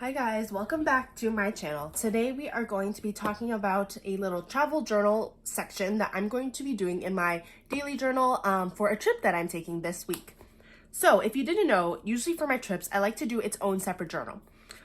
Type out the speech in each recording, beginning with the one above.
Hi guys, welcome back to my channel. Today we are going to be talking about a little travel journal section that I'm going to be doing in my daily journal for a trip that I'm taking this week. So if you didn't know, usually for my trips, I like to do its own separate journal.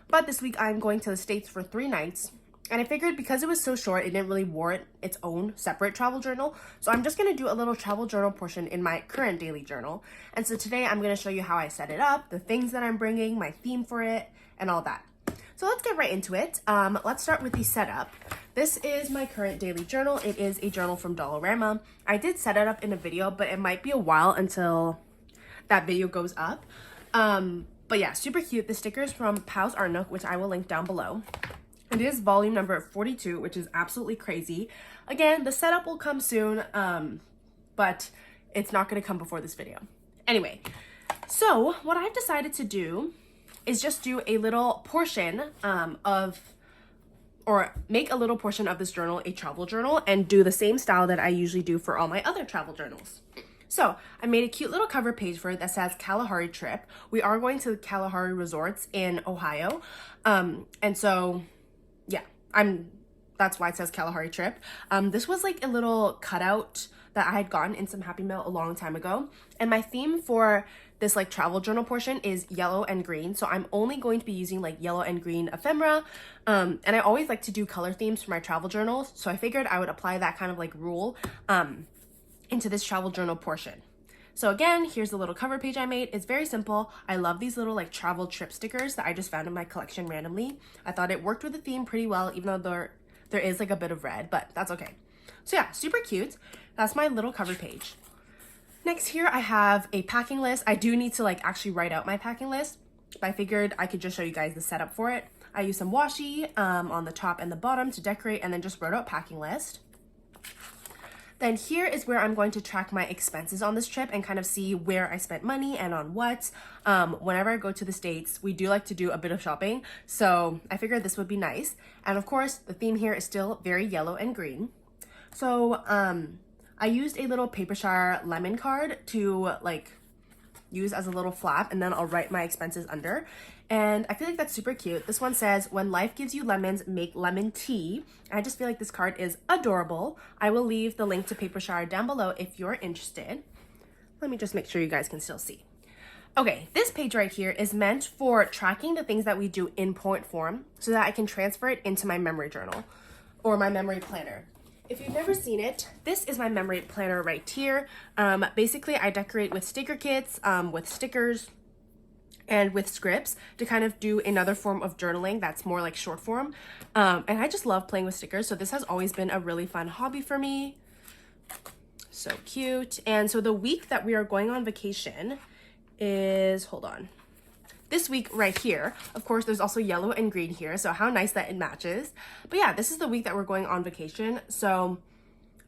But this week I'm going to the States for 3 nights. And I figured because it was so short, it didn't really warrant its own separate travel journal. So I'm just going to do a little travel journal portion in my current daily journal. And so today I'm going to show you how I set it up, the things that I'm bringing, my theme for it, and all that. So let's get right into it. Let's start with the setup. This is my current daily journal. It is a journal from Dollarama. I did set it up in a video, but it might be a while until that video goes up. But yeah, super cute. The stickers from Pow's Art Nook, which I will link down below. It is volume number 42, which is absolutely crazy. Again, the setup will come soon, but it's not going to come before this video. Anyway, so what I've decided to do is just do a little portion make a little portion of this journal a travel journal and do the same style that I usually do for all my other travel journals. So I made a cute little cover page for it that says Kalahari trip. We are going to the Kalahari resorts in Ohio. And so yeah, that's why it says Kalahari trip. This was like a little cutout that I had gotten in some Happy Mail a long time ago. And my theme for this like travel journal portion is yellow and green. So I'm only going to be using like yellow and green ephemera. And I always like to do color themes for my travel journals. So I figured I would apply that kind of like rule into this travel journal portion. So again, here's the little cover page I made. It's very simple. I love these little like travel trip stickers that I just found in my collection randomly. I thought it worked with the theme pretty well, even though there is like a bit of red, but that's okay. So yeah, super cute. That's my little cover page. Next here, I have a packing list. I do need to like actually write out my packing list, but I figured I could just show you guys the setup for it. I used some washi on the top and the bottom to decorate and then just wrote out packing list. Then here is where I'm going to track my expenses on this trip and kind of see where I spent money and on what. Whenever I go to the States, we do like to do a bit of shopping, so I figured this would be nice. And of course, the theme here is still very yellow and green. So I used a little paper shower lemon card to like use as a little flap, and then I'll write my expenses under. And I feel like that's super cute. This one says, when life gives you lemons, make lemon tea. I just feel like this card is adorable. I will leave the link to paper shower down below if you're interested. Let me just make sure you guys can still see. Okay, this page right here is meant for tracking the things that we do in point form so that I can transfer it into my memory journal or my memory planner. If you've never seen it, this is my memory planner right here. Basically, I decorate with sticker kits, with stickers, and with scripts to kind of do another form of journaling that's more like short form. And I just love playing with stickers, so this has always been a really fun hobby for me. So cute. And so the week that we are going on vacation is, hold on, this week right here. Of course, there's also yellow and green here, so how nice that it matches. But yeah, this is the week that we're going on vacation, so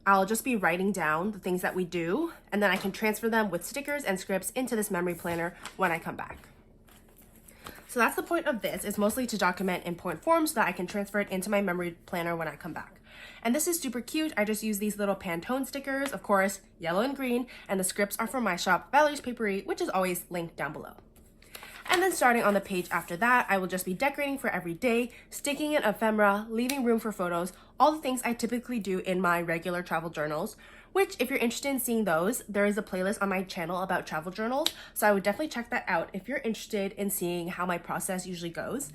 I'll just be writing down the things that we do, and then I can transfer them with stickers and scripts into this memory planner when I come back. So that's the point of this, is mostly to document in point form so that I can transfer it into my memory planner when I come back. And this is super cute. I just use these little Pantone stickers, of course, yellow and green, and the scripts are from my shop, Valerie's Papery, which is always linked down below. And then starting on the page after that, I will just be decorating for every day, sticking in ephemera, leaving room for photos, all the things I typically do in my regular travel journals, which if you're interested in seeing those, there is a playlist on my channel about travel journals. So I would definitely check that out if you're interested in seeing how my process usually goes.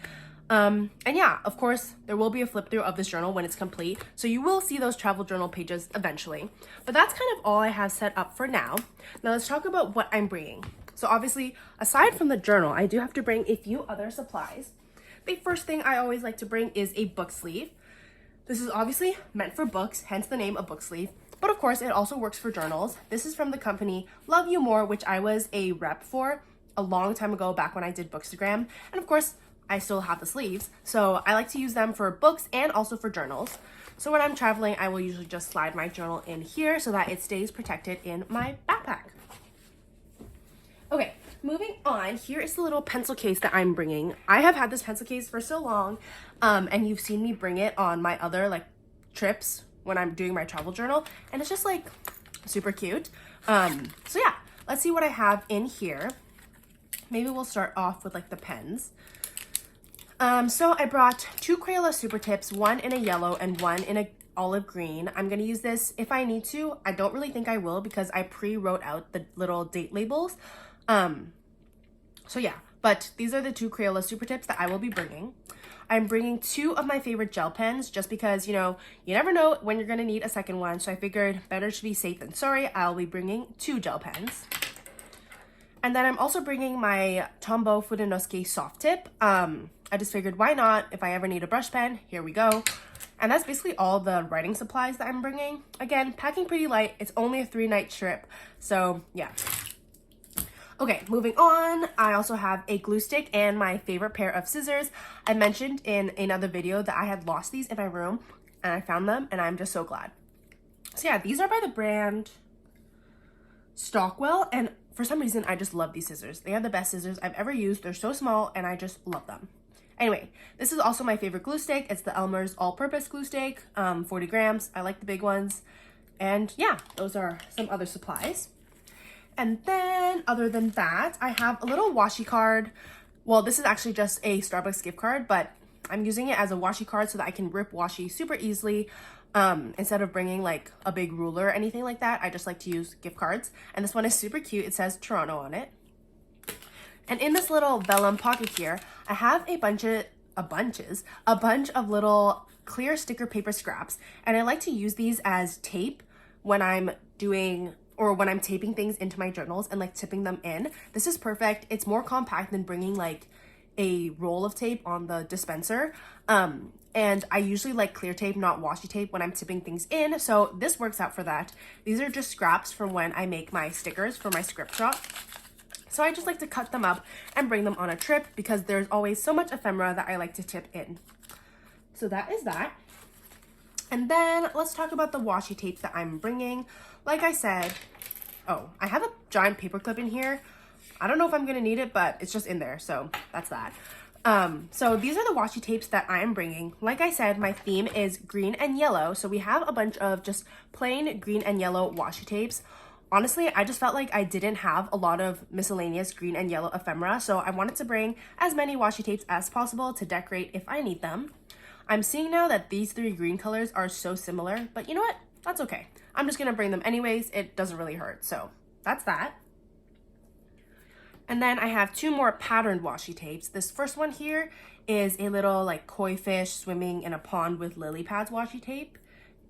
And yeah, of course, there will be a flip through of this journal when it's complete. So you will see those travel journal pages eventually. But that's kind of all I have set up for now. Now let's talk about what I'm bringing. So obviously, aside from the journal, I do have to bring a few other supplies. The first thing I always like to bring is a book sleeve. This is obviously meant for books, hence the name, a book sleeve. But of course, it also works for journals. This is from the company Love You More, which I was a rep for a long time ago, back when I did Bookstagram. And of course, I still have the sleeves. So I like to use them for books and also for journals. So when I'm traveling, I will usually just slide my journal in here so that it stays protected in my backpack. Okay, moving on, here is the little pencil case that I'm bringing. I have had this pencil case for so long, and you've seen me bring it on my other like trips when I'm doing my travel journal, and it's just like super cute. So yeah, let's see what I have in here. Maybe we'll start off with like the pens. So I brought 2 Crayola Super Tips, one in a yellow and one in a olive green. I'm gonna use this if I need to. I don't really think I will because I pre-wrote out the little date labels. So yeah, but these are the 2 Crayola Super Tips that I will be bringing. I'm bringing 2 of my favorite gel pens just because, you know, you never know when you're gonna need a second one. So I figured better to be safe than sorry. I'll be bringing 2 gel pens. And then I'm also bringing my Tombow Fudenosuke soft tip. I just figured why not? If I ever need a brush pen, here we go. And that's basically all the writing supplies that I'm bringing. Again, packing pretty light. It's only a 3-night trip. So yeah. Okay, moving on. I also have a glue stick and my favorite pair of scissors. I mentioned in another video that I had lost these in my room and I found them and I'm just so glad. So yeah, these are by the brand Stockwell, and for some reason I just love these scissors. They are the best scissors I've ever used. They're so small and I just love them. Anyway, this is also my favorite glue stick. It's the Elmer's all-purpose glue stick, 40 grams. I like the big ones. And yeah, those are some other supplies. And then other than that, I have a little washi card. Well, this is actually just a Starbucks gift card, but I'm using it as a washi card so that I can rip washi super easily. Instead of bringing like a big ruler or anything like that, I just like to use gift cards. And this one is super cute. It says Toronto on it. And in this little vellum pocket here, I have a bunch of little clear sticker paper scraps. And I like to use these as tape when I'm taping things into my journals and like tipping them in. This is perfect. It's more compact than bringing like a roll of tape on the dispenser. And I usually like clear tape, not washi tape when I'm tipping things in. So this works out for that. These are just scraps from when I make my stickers for my script shop. So I just like to cut them up and bring them on a trip because there's always so much ephemera that I like to tip in. So that is that. And then let's talk about the washi tapes that I'm bringing. Like I said, oh, I have a giant paper clip in here. I don't know if I'm gonna need it, but it's just in there, so that's that. So these are the washi tapes that I'm bringing. Like I said, my theme is green and yellow, so we have a bunch of just plain green and yellow washi tapes. Honestly, I just felt like I didn't have a lot of miscellaneous green and yellow ephemera, so I wanted to bring as many washi tapes as possible to decorate if I need them. I'm seeing now that these 3 green colors are so similar, but you know what? That's okay. I'm just gonna bring them anyways. It doesn't really hurt, so that's that. And then I have 2 more patterned washi tapes. This first one here is a little like koi fish swimming in a pond with lily pads washi tape.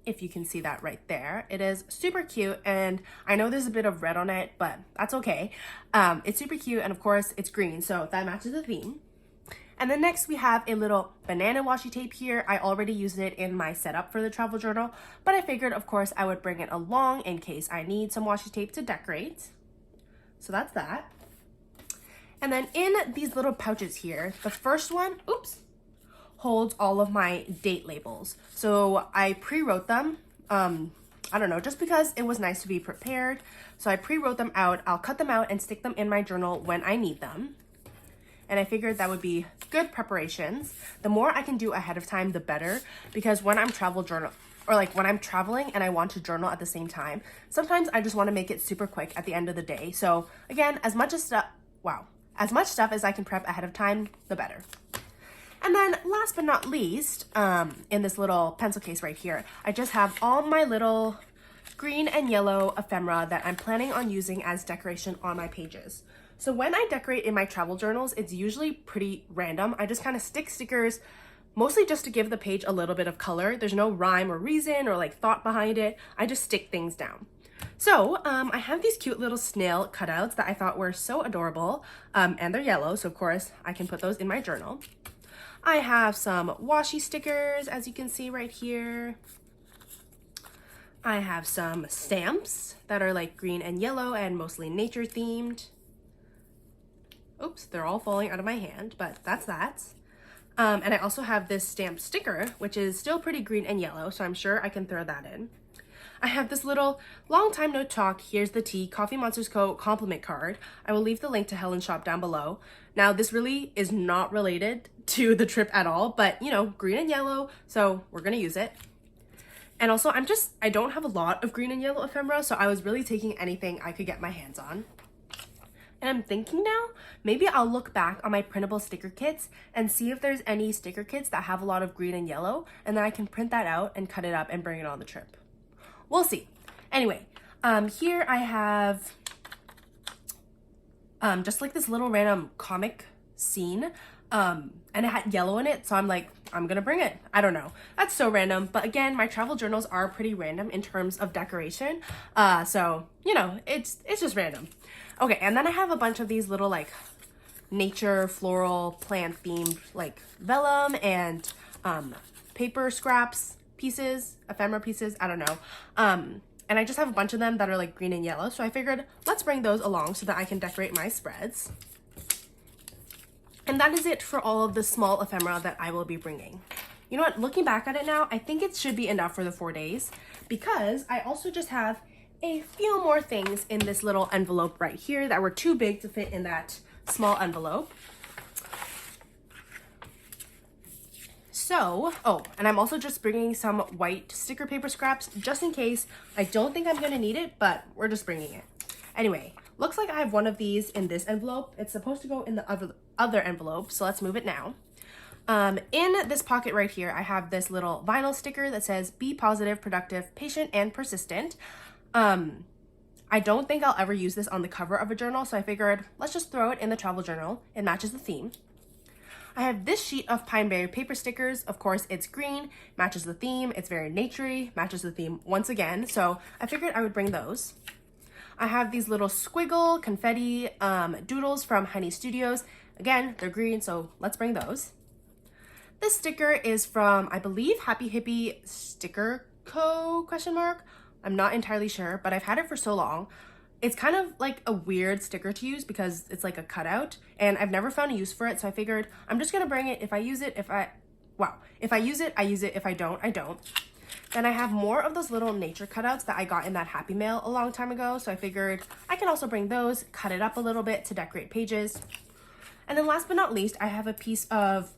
If you can see that right there. It is super cute, and I know there's a bit of red on it, but that's okay. It's super cute, and of course it's green, so that matches the theme. And then next we have a little banana washi tape here. I already used it in my setup for the travel journal, but I figured of course I would bring it along in case I need some washi tape to decorate. So that's that. And then in these little pouches here, the first one, holds all of my date labels. So I pre-wrote them. I don't know, just because it was nice to be prepared. So I pre-wrote them out. I'll cut them out and stick them in my journal when I need them. And I figured that would be good preparations. The more I can do ahead of time, the better. Because when I'm when I'm traveling and I want to journal at the same time, sometimes I just want to make it super quick at the end of the day. So again, as much stuff as I can prep ahead of time, the better. And then last but not least, in this little pencil case right here, I just have all my little green and yellow ephemera that I'm planning on using as decoration on my pages. So when I decorate in my travel journals, it's usually pretty random. I just kind of stick stickers, mostly just to give the page a little bit of color. There's no rhyme or reason or like thought behind it. I just stick things down. So I have these cute little snail cutouts that I thought were so adorable, and they're yellow, so of course I can put those in my journal. I have some washi stickers, as you can see right here. I have some stamps that are like green and yellow and mostly nature themed. Oops, they're all falling out of my hand, but that's that. And I also have this stamp sticker, which is still pretty green and yellow, so I'm sure I can throw that in. I have this little long time no talk, here's the tea, Coffee Monsters Co. compliment card. I will leave the link to Helen's shop down below. Now, this really is not related to the trip at all, but you know, green and yellow, so we're gonna use it. And also, I don't have a lot of green and yellow ephemera, so I was really taking anything I could get my hands on. And I'm thinking now, maybe I'll look back on my printable sticker kits and see if there's any sticker kits that have a lot of green and yellow, and then I can print that out and cut it up and bring it on the trip. We'll see. Anyway, here I have just like this little random comic scene, and it had yellow in it, so I'm like, I'm gonna bring it. I don't know. That's so random, but again, my travel journals are pretty random in terms of decoration, so, you know, it's just random. Okay, and then I have a bunch of these little like nature, floral, plant themed like vellum and paper scraps pieces, ephemera pieces, I don't know. And I just have a bunch of them that are like green and yellow, so I figured let's bring those along so that I can decorate my spreads. And that is it for all of the small ephemera that I will be bringing. You know what, looking back at it now, I think it should be enough for the 4 days, because I also just have a few more things in this little envelope right here that were too big to fit in that small envelope. So, oh, and I'm also just bringing some white sticker paper scraps just in case. I don't think I'm gonna need it, but we're just bringing it. Anyway, looks like I have one of these in this envelope. It's supposed to go in the other envelope, so let's move it now. In this pocket right here, I have this little vinyl sticker that says, "Be positive, productive, patient, and persistent." I don't think I'll ever use this on the cover of a journal, so I figured let's just throw it in the travel journal. It matches the theme. I have this sheet of pine berry paper stickers. Of course, it's green, matches the theme. It's very naturey, matches the theme once again, so I figured I would bring those. I have these little squiggle confetti doodles from Honey Studios. Again, they're green, so let's bring those. This sticker is from, I believe, Happy Hippie Sticker Co. ? I'm not entirely sure, but I've had it for so long. It's kind of like a weird sticker to use because it's like a cutout, and I've never found a use for it, so I figured I'm just gonna bring it. If I use it, if I use it, I use it. If I don't, I don't. Then I have more of those little nature cutouts that I got in that Happy Mail a long time ago, so I figured I can also bring those, cut it up a little bit to decorate pages. And then last but not least, I have a piece of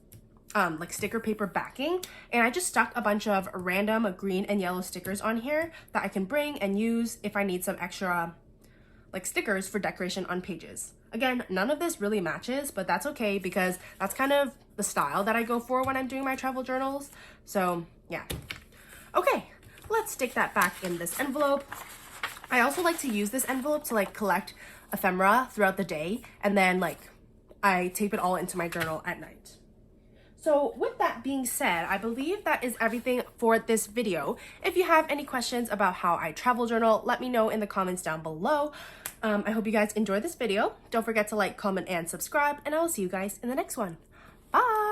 like sticker paper backing, and I just stuck a bunch of random green and yellow stickers on here that I can bring and use if I need some extra like stickers for decoration on pages. Again, none of this really matches, but that's okay because that's kind of the style that I go for when I'm doing my travel journals. So yeah. Okay, let's stick that back in this envelope. I also like to use this envelope to like collect ephemera throughout the day, and then like I tape it all into my journal at night. So with that being said, I believe that is everything for this video. If you have any questions about how I travel journal, let me know in the comments down below. I hope you guys enjoyed this video. Don't forget to like, comment, and subscribe, and I will see you guys in the next one. Bye!